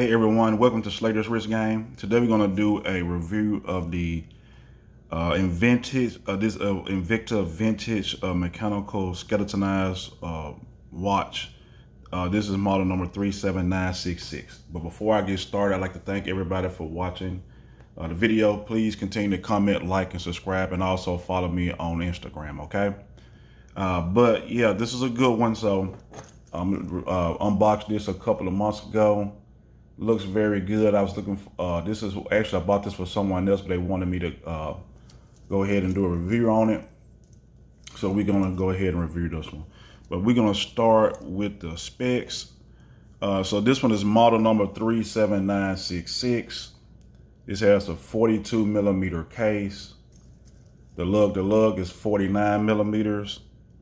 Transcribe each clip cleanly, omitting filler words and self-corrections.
Hey everyone, welcome to Slater's Wrist Game. Today we're going to do a review of the Invicta vintage mechanical skeletonized watch. This is model number 37966. But before I get started, I'd like to thank everybody for watching the video. Please continue to comment, like, and subscribe, and also follow me on Instagram, okay? But yeah, this is a good one. So unboxed this a couple of months ago. Looks very good. I was looking for, this is actually, I bought this for someone else, but they wanted me to go ahead and do a review on it. So we're gonna go ahead and review this one. But we're gonna start with the specs. So this one is model number 37966. This has a 42 millimeter case. The lug is 49 millimeters.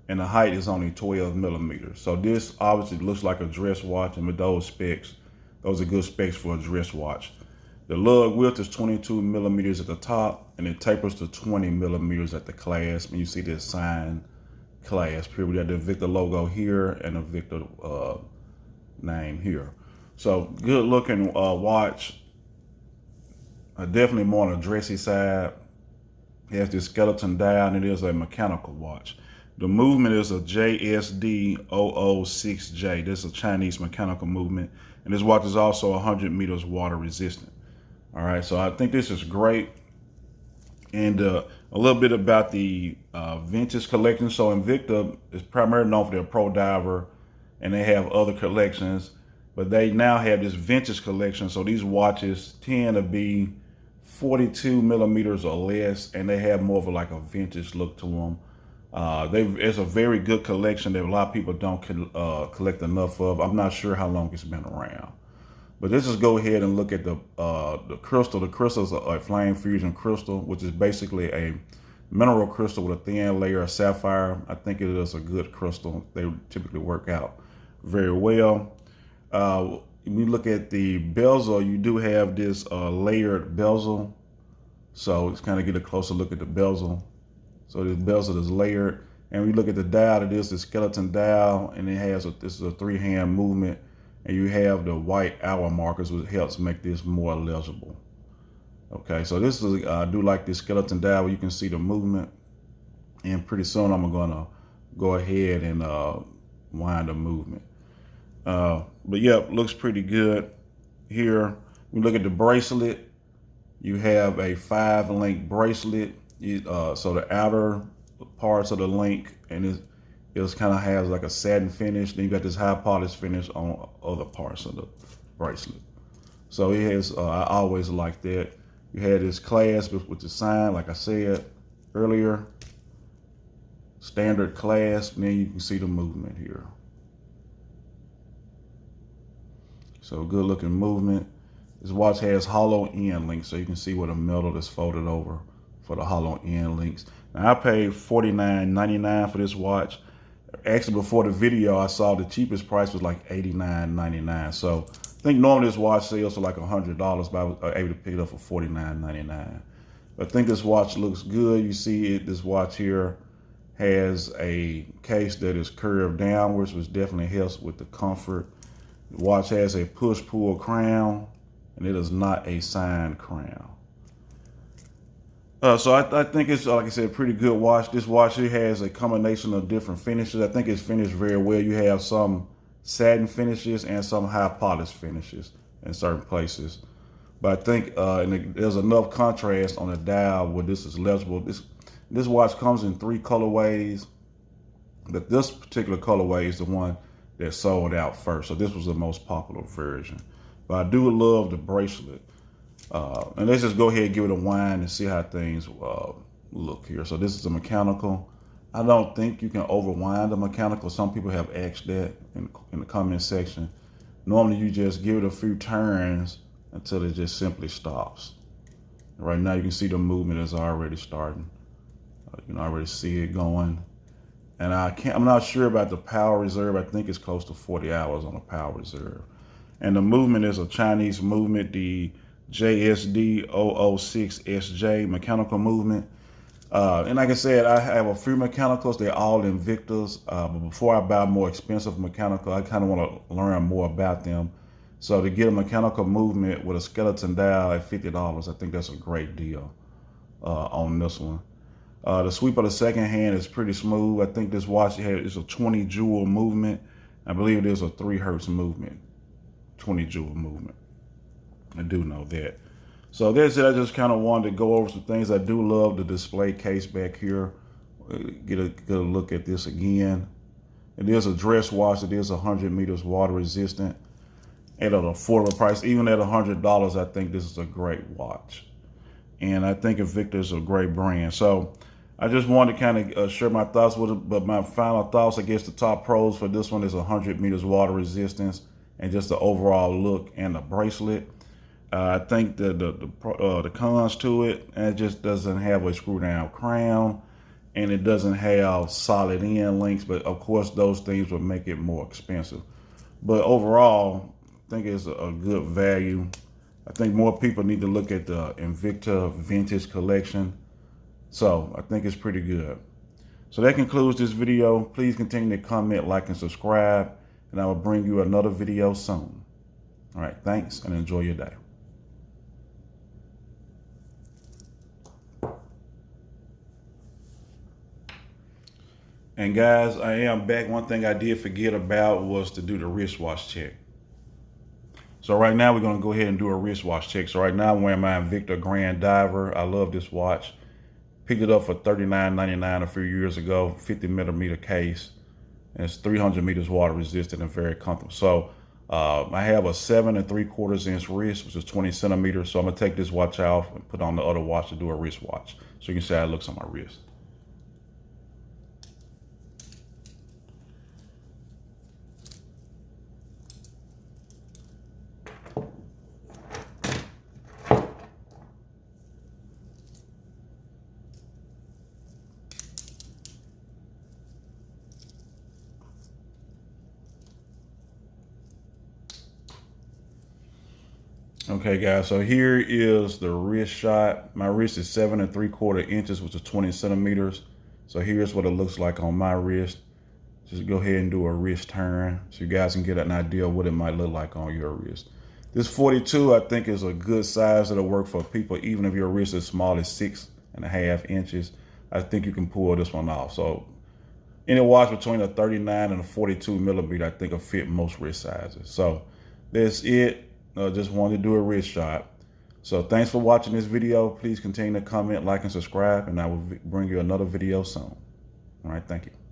And the height is only 12 millimeters. So this obviously looks like a dress watch, and with those specs, those are good specs for a dress watch. The lug width is 22 millimeters at the top, and it tapers to 20 millimeters at the clasp. And you see this sign clasp here. We got the Invicta logo here and the Invicta name here. So good looking watch. Definitely more on the dressy side. It has this skeleton dial, and it is a mechanical watch. The movement is a JSD006J. This is a Chinese mechanical movement. And this watch is also 100 meters water resistant. All right, so I think this is great. And a little bit about the vintage collection. So Invicta is primarily known for their Pro Diver, and they have other collections, but they now have this vintage collection. So these watches tend to be 42 millimeters or less, and they have more of a vintage look to them. It's a very good collection that a lot of people don't collect enough of. I'm not sure how long it's been around, but let's just go ahead and look at the crystal. The crystal is a flame fusion crystal, which is basically a mineral crystal with a thin layer of sapphire. I think it is a good crystal. They typically work out very well. When you look at the bezel, you do have this layered bezel. So let's kind of get a closer look at the bezel. So this bezel is layered, and we look at the dial. It is the skeleton dial, and it has this is a 3-hand movement, and you have the white hour markers, which helps make this more legible. Okay, so this is I do like this skeleton dial where you can see the movement, and pretty soon I'm gonna go ahead and wind the movement. But yeah, looks pretty good here. We look at the bracelet. You have a 5-link bracelet. So the outer parts of the link, and it kind of has like a satin finish. Then you got this high polish finish on other parts of the bracelet. So it has, I always like that. You had this clasp with the sign, like I said earlier, standard clasp, and then you can see the movement here. So good looking movement. This watch has hollow end links, so you can see where the metal is folded over for the hollow end links. Now I paid $49.99 for this watch. Actually, before the video, I saw the cheapest price was like $89.99. So I think normally this watch sells for like $100, but I was able to pick it up for $49.99. I think this watch looks good. You see it, this watch here has a case that is curved downwards, which definitely helps with the comfort. The watch has a push-pull crown, and it is not a signed crown. So I think it's, like I said, a pretty good watch. This watch here has a combination of different finishes. I think it's finished very well. You have some satin finishes and some high polish finishes in certain places. But I think there's enough contrast on the dial where this is legible. This watch comes in 3 colorways, but this particular colorway is the one that sold out first. So this was the most popular version. But I do love the bracelet. And let's just go ahead and give it a wind and see how things look here. So this is a mechanical. I don't think you can overwind a mechanical. Some people have asked that in the comment section. Normally you just give it a few turns until it just simply stops. Right now you can see the movement is already starting. You can already see it going. And I'm not sure about the power reserve. I think it's close to 40 hours on the power reserve. And the movement is a Chinese movement, the JSD006SJ mechanical movement. And like I said, I have a few mechanicals. They're all Invictas. But before I buy more expensive mechanical, I kind of want to learn more about them So to get a mechanical movement with a skeleton dial at $50, I think that's a great deal on this one. The sweep of the second hand is pretty smooth. I think this watch is a 20 jewel movement. I believe it is a 3 hertz movement, 20 jewel movement. I do know that. So that's it. I just kind of wanted to go over some things. I do love the display case back here. Get a good look at this again. It is a dress watch. It is 100 meters water resistant at an affordable price. Even at $100, I think this is a great watch. And I think Invicta is a great brand. So I just wanted to kind of share my thoughts with it. But my final thoughts, I guess the top pros for this one is 100 meters water resistance and just the overall look and the bracelet. I think the cons to it, it just doesn't have a screw down crown, and it doesn't have solid end links, but of course those things would make it more expensive. But overall, I think it's a good value. I think more people need to look at the Invicta Vintage Collection. So I think it's pretty good. So that concludes this video. Please continue to comment, like, and subscribe, and I will bring you another video soon. All right, thanks, and enjoy your day. And guys, I am back. One thing I did forget about was to do the wristwatch check. So right now we're gonna go ahead and do a wristwatch check. So right now I'm wearing my Invicta Grand Diver. I love this watch. Picked it up for $39.99 a few years ago, 50 millimeter case. And it's 300 meters water resistant and very comfortable. So I have a 7 3/4 inch wrist, which is 20 centimeters. So I'm gonna take this watch off and put on the other watch to do a wristwatch. So you can see how it looks on my wrist. Okay guys, so here is the wrist shot. My wrist is 7 3/4 inches, which is 20 centimeters. So here's what it looks like on my wrist. Just go ahead and do a wrist turn so you guys can get an idea of what it might look like on your wrist. This 42, I think, is a good size that'll work for people, even if your wrist is small as 6.5 inches. I think you can pull this one off. So any watch between a 39 and a 42 millimeter, I think will fit most wrist sizes. So that's it. Just wanted to do a wrist shot. So thanks for watching this video. Please continue to comment, like, and subscribe, and I will bring you another video soon. All right, thank you.